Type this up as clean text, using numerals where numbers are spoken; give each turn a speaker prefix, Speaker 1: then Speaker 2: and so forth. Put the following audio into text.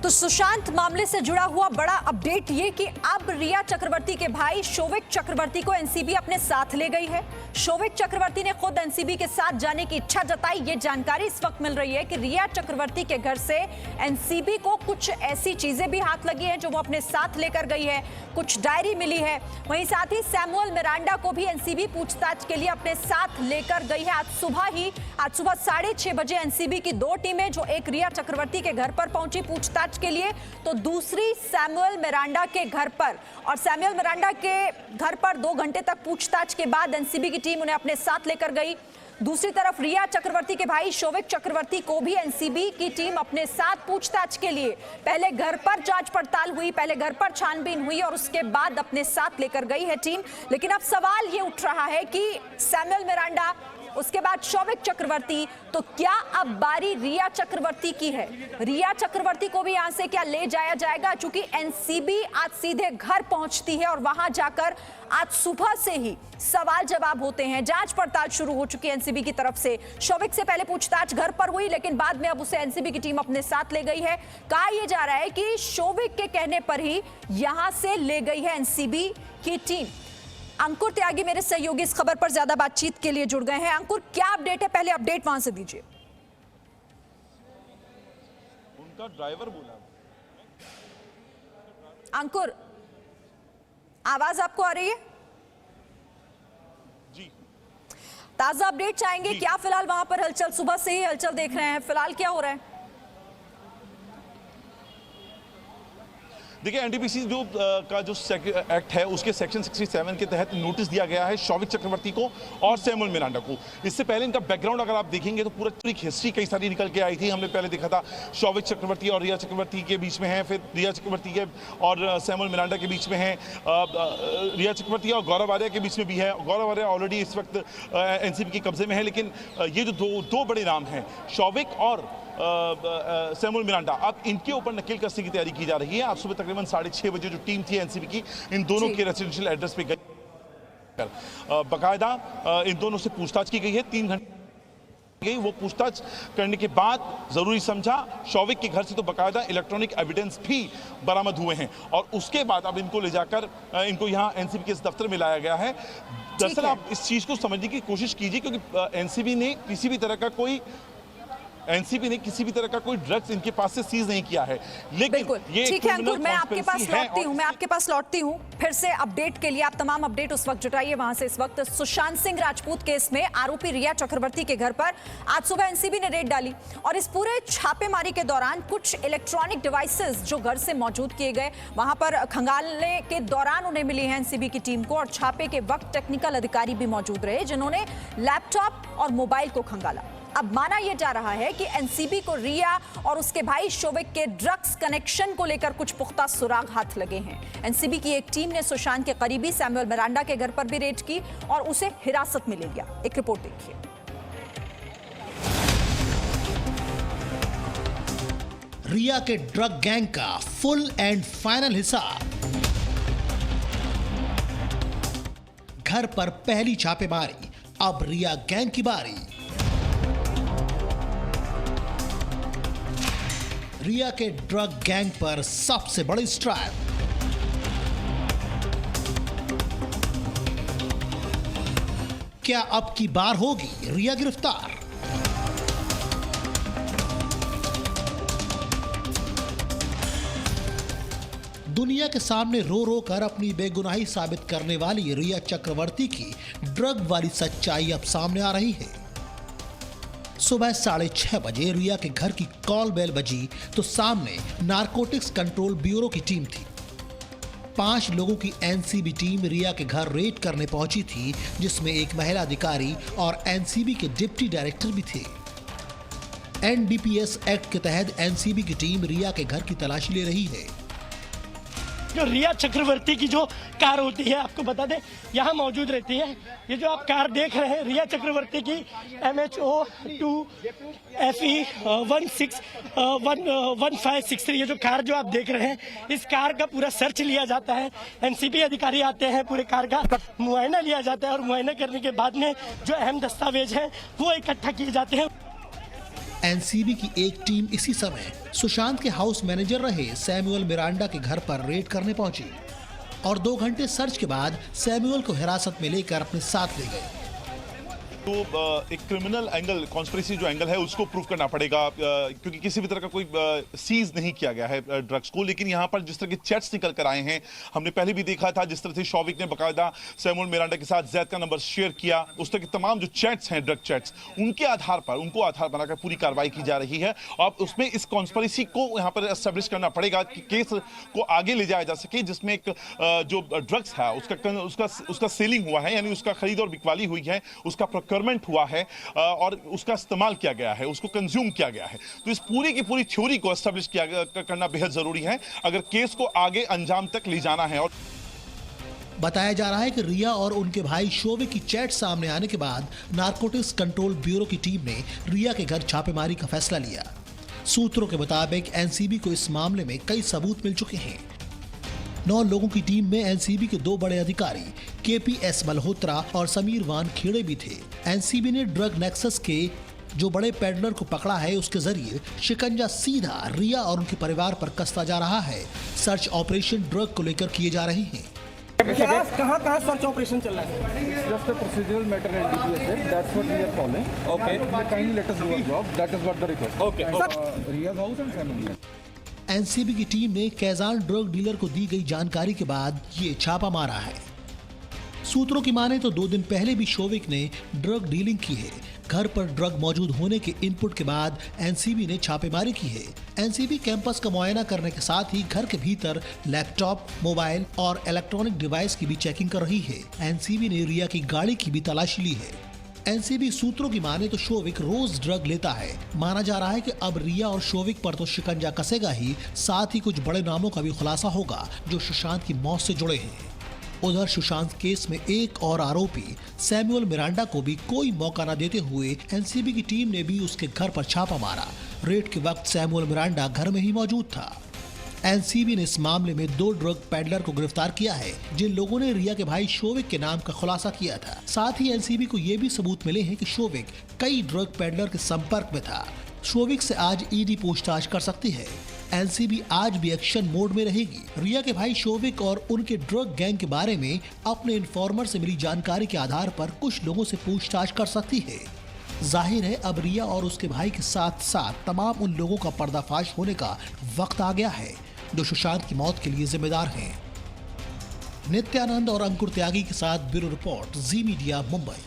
Speaker 1: तो सुशांत मामले से जुड़ा हुआ बड़ा अपडेट ये कि अब रिया चक्रवर्ती के भाई शोविक चक्रवर्ती को एनसीबी अपने साथ ले गई है। शोविक चक्रवर्ती ने खुद एनसीबी के साथ जाने की इच्छा जताई। ये जानकारी इस वक्त मिल रही है कि रिया चक्रवर्ती के घर से एनसीबी को कुछ ऐसी चीजें भी हाथ लगी हैं जो वो अपने साथ लेकर गई है। कुछ डायरी मिली है, वहीं साथ ही सैमुअल मिरांडा को भी एनसीबी पूछताछ के लिए अपने साथ लेकर गई है। आज सुबह 6:30 बजे एनसीबी की 2 टीमें, जो एक रिया चक्रवर्ती के घर पर पहुंची पूछताछ के लिए, तो दूसरी सैमुअल मिरांडा के घर पर, और सैमुअल मिरांडा के घर पर 2 घंटे तक पूछताछ के बाद एनसीबी की टीम उन्हें अपने साथ लेकर गई। दूसरी तरफ रिया चक्रवर्ती के भाई शोविक चक्रवर्ती को भी एनसीबी की टीम अपने साथ पूछताछ के लिए, पहले घर पर जांच पड़ताल हुई, पहले घर पर छानबीन हुई और उसके बाद अपने साथ लेकर गई है टीम। लेकिन अब सवाल ये उठ रहा है कि सैमुअल मिरांडा, उसके बाद शोविक चक्रवर्ती, तो क्या अब बारी रिया चक्रवर्ती की है? रिया चक्रवर्ती को भी यहां से क्या ले जाया जाएगा? चूंकि एनसीबी आज सीधे घर पहुंचती है और वहां जाकर आज सुबह से ही सवाल जवाब होते हैं। जांच पड़ताल शुरू हो चुकी है एनसीबी की तरफ से। शोविक से पहले पूछताछ घर पर हुई, लेकिन बाद में अब उसे एनसीबी की टीम अपने साथ ले गई है। कहा यह जा रहा है कि शोविक के कहने पर ही यहां से ले गई है एनसीबी की टीम। अंकुर त्यागी मेरे सहयोगी इस खबर पर ज्यादा बातचीत के लिए जुड़ गए हैं। अंकुर, क्या अपडेट है? पहले अपडेट वहां से दीजिए।
Speaker 2: उनका ड्राइवर बोला।
Speaker 1: अंकुर, आवाज आपको आ रही है?
Speaker 2: जी।
Speaker 1: ताजा अपडेट चाहेंगे क्या? फिलहाल वहां पर हलचल, सुबह से ही हलचल देख रहे हैं, फिलहाल क्या हो रहा है?
Speaker 2: देखिए, एनडीपीसी का जो एक्ट है उसके सेक्शन 67 के तहत नोटिस दिया गया है शोविक चक्रवर्ती को और सैमुअल मिरांडा को। इससे पहले इनका बैकग्राउंड अगर आप देखेंगे तो पूरी हिस्ट्री कई सारी निकल के आई थी। हमने पहले देखा था शोविक चक्रवर्ती और रिया चक्रवर्ती के बीच में है, फिर रिया चक्रवर्ती के और सैमुअल मिरांडा के बीच में है, रिया चक्रवर्ती और गौरव आर्या के बीच में भी है। गौरव आर्या ऑलरेडी इस वक्त एनसीबी के कब्जे में है, लेकिन ये जो दो बड़े नाम हैं, शोविक और सैमुअल मिरांडा, अब इनके ऊपर नकेल कसने की तैयारी की जा रही है। आज सुबह तकरीबन 6:30 बजे जो टीम थी एनसीबी की, इन दोनों के रेजिडेंशियल एड्रेस पे गई, बाकायदा इन दोनों से पूछताछ की गई है। 3 घंटे वो पूछताछ करने के बाद जरूरी समझा। शोविक के घर से तो बाकायदा इलेक्ट्रॉनिक एविडेंस भी बरामद हुए हैं और उसके बाद अब इनको ले जाकर इनको यहाँ एनसीबी के इस दफ्तर में लाया गया है। दरअसल आप इस चीज को समझने की कोशिश कीजिए, क्योंकि एनसीबी ने किसी भी तरह का कोई ड्रग्स इनके पास से सीज नहीं किया है। लेकिन ये
Speaker 1: ठीक है अंकुर, मैं आपके पास लौटती हूँ फिर से अपडेट के लिए। आप तमाम अपडेट उस वक्त जुटाइए वहां से। इस वक्त सुशांत सिंह राजपूत केस में आरोपी रिया चक्रवर्ती के घर पर आज सुबह एनसीबी ने रेड डाली और इस पूरे छापेमारी के दौरान कुछ इलेक्ट्रॉनिक डिवाइसेस जो घर से मौजूद किए गए, वहां पर खंगालने के दौरान उन्हें मिली है एनसीबी की टीम को। और छापे के वक्त टेक्निकल अधिकारी भी मौजूद रहे जिन्होंने लैपटॉप और मोबाइल को खंगाला। अब माना यह जा रहा है कि एनसीबी को रिया और उसके भाई शोविक के ड्रग्स कनेक्शन को लेकर कुछ पुख्ता सुराग हाथ लगे हैं। एनसीबी की एक टीम ने सुशांत के करीबी सैमुअल मिरांडा के घर पर भी रेड की और उसे हिरासत में ले लिया। एक रिपोर्ट देखिए।
Speaker 3: रिया के ड्रग गैंग का फुल एंड फाइनल हिसाब। घर पर पहली छापेमारी, अब रिया गैंग की बारी। रिया के ड्रग गैंग पर सबसे बड़ी स्ट्राइक। क्या अब की बार होगी रिया गिरफ्तार? दुनिया के सामने रो रो कर अपनी बेगुनाही साबित करने वाली रिया चक्रवर्ती की ड्रग वाली सच्चाई अब सामने आ रही है। सुबह 6:30 बजे रिया के घर की कॉल बेल बजी तो सामने नारकोटिक्स कंट्रोल ब्यूरो की टीम थी। 5 लोगों की एनसीबी टीम रिया के घर रेड करने पहुंची थी, जिसमें एक महिला अधिकारी और एनसीबी के डिप्टी डायरेक्टर भी थे। एनडीपीएस एक्ट के तहत एनसीबी की टीम रिया के घर की तलाशी ले रही है।
Speaker 4: जो रिया चक्रवर्ती की जो कार होती है, आपको बता दें, यहाँ मौजूद रहती है। ये जो आप कार देख रहे हैं रिया चक्रवर्ती की MHO2FE1563, ये जो कार जो आप देख रहे हैं, इस कार का पूरा सर्च लिया जाता है। एनसीबी अधिकारी आते हैं, पूरे कार का मुआयना लिया जाता है और मुआयना करने के बाद में जो अहम दस्तावेज हैं वो इकट्ठा किए जाते हैं।
Speaker 3: एनसीबी की एक टीम इसी समय सुशांत के हाउस मैनेजर रहे सैमुअल मिरांडा के घर पर रेड करने पहुंची और 2 घंटे सर्च के बाद सैमुअल को हिरासत में लेकर अपने साथ ले गए।
Speaker 2: तो एक क्रिमिनल एंगल, कॉन्स्पिरेसी जो एंगल है उसको प्रूव करना पड़ेगा, क्योंकि किसी भी तरह का कोई सीज नहीं किया गया है ड्रग्स को। लेकिन यहाँ पर जिस तरह के चैट्स निकल कर आए हैं, हमने पहले भी देखा था जिस तरह से शौविक ने बाकायदा सैमुअल मिरांडा के साथ जैद का नंबर शेयर किया, उस तरह के तमाम जो चैट्स हैं, ड्रग चैट्स, उनके आधार पर, उनको आधार बनाकर पूरी कार्रवाई की जा रही है। और उसमें इस कॉन्स्पिरेसी को यहाँ पर एस्टेब्लिश करना पड़ेगा कि केस को आगे ले जाया जा सके, जिसमें एक जो ड्रग्स है उसका सेलिंग हुआ है, यानी उसका खरीद और बिकवाली हुई है, उसका प्रोक्योरमेंट हुआ है और उसका इस्तेमाल किया गया है, उसको कंज्यूम किया गया है। तो इस पूरी की पूरी थ्योरी को एस्टेब्लिश करना बेहद जरूरी है अगर केस को आगे अंजाम तक ले जाना है। और
Speaker 3: बताया जा रहा है कि रिया और उनके भाई शोविक की चैट सामने आने के बाद नारकोटिक्स कंट्रोल ब्यूरो की टीम ने रिया के घर छापेमारी का फैसला लिया। सूत्रों के मुताबिक एनसीबी को इस मामले में कई सबूत मिल चुके हैं। 9 लोगों की टीम में एनसीबी के 2 बड़े अधिकारी केपीएस मल्होत्रा और समीर वानखेड़े भी थे। एनसीबी ने ड्रग नेक्सस के जो बड़े पेडलर को पकड़ा है, उसके जरिए शिकंजा सीधा रिया और उनके परिवार पर कसता जा रहा है। सर्च ऑपरेशन ड्रग को लेकर किए जा रहे हैं।
Speaker 5: कहाँ सर्च ऑपरेशन चल रहा है?
Speaker 6: Just a procedural matter in DPSA. That's what we are following.
Speaker 5: Okay.
Speaker 6: Kindly let us do our job. That is what the request.
Speaker 5: Okay.
Speaker 6: Riya's house and family.
Speaker 3: NCB की team ने कैजान drug dealer को दी गई जानकारी के बाद ये छापा मारा है। सूत्रों की माने तो 2 दिन पहले भी शोविक ने ड्रग डीलिंग की है। घर पर ड्रग मौजूद होने के इनपुट के बाद एनसीबी ने छापेमारी की है। एनसीबी कैंपस का मुआयना करने के साथ ही घर के भीतर लैपटॉप, मोबाइल और इलेक्ट्रॉनिक डिवाइस की भी चेकिंग कर रही है। एनसीबी ने रिया की गाड़ी की भी तलाशी ली है। एनसीबी सूत्रों की माने तो शोविक रोज ड्रग लेता है। माना जा रहा है कि अब रिया और शोविक पर तो शिकंजा कसेगा ही, साथ ही कुछ बड़े नामों का भी खुलासा होगा जो सुशांत की मौत से जुड़े हैं। उधर सुशांत केस में एक और आरोपी सैमुअल मिरांडा को भी कोई मौका न देते हुए एनसीबी की टीम ने भी उसके घर पर छापा मारा। रेड के वक्त सैमुअल मिरांडा घर में ही मौजूद था। एनसीबी ने इस मामले में 2 ड्रग पेडलर को गिरफ्तार किया है, जिन लोगों ने रिया के भाई शोविक के नाम का खुलासा किया था। साथ ही एनसीबी को ये भी सबूत मिले हैं कि शोविक कई ड्रग पेडलर के संपर्क में था। शोविक से आज ईडी पूछताछ कर सकती है। एनसीबी आज भी एक्शन मोड में रहेगी। रिया के भाई शोविक और उनके ड्रग गैंग के बारे में अपने इन्फॉर्मर से मिली जानकारी के आधार पर कुछ लोगों से पूछताछ कर सकती है। जाहिर है अब रिया और उसके भाई के साथ साथ तमाम उन लोगों का पर्दाफाश होने का वक्त आ गया है जो सुशांत की मौत के लिए जिम्मेदार हैं। नित्यानंद और अंकुर त्यागी के साथ ब्यूरो रिपोर्ट, जी मीडिया, मुंबई।